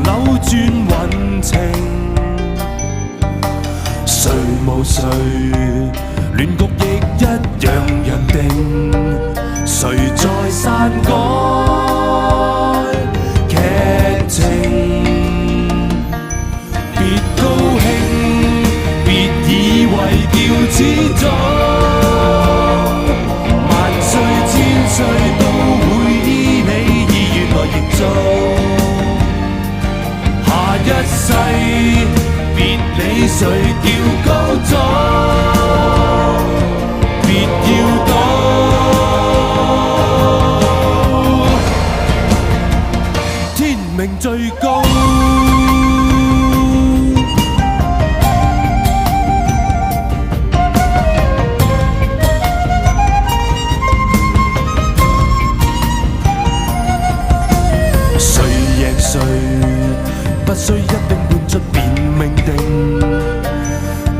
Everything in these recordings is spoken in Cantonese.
扭轉運程。誰無誰，亂局亦一樣人定。誰在篡改劇情？別高興，別以為叫始終。萬歲千歲都會依你意願來營造。下一世別理誰叫高祖。別要天命最高。誰贏誰，不需一定換出便命定。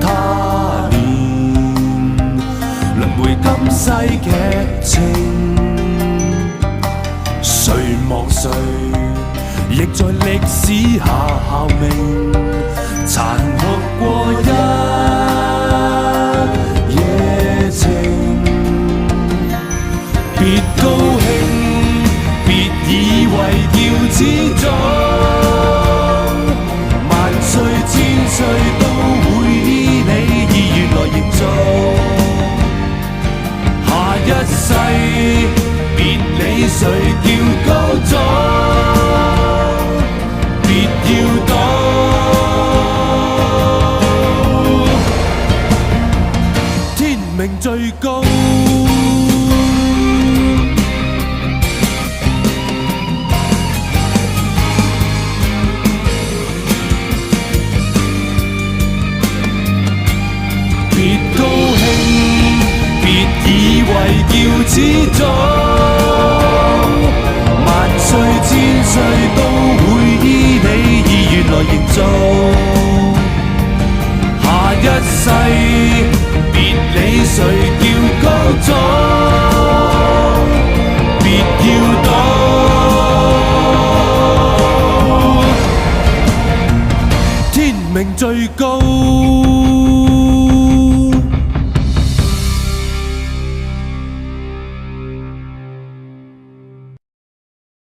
他年輪迴今世劇情，誰忘誰，亦在歷史下效命。殘酷過一夜情，別高興，別以為叫始終。萬歲千歲都會依你意願來營造。下一世別理誰叫高祖。別要躲天命最高。別高興，別以為叫始終。萬歲千歲都會依你意願來營造。下一世別理誰叫高祖。別要躲天命最高。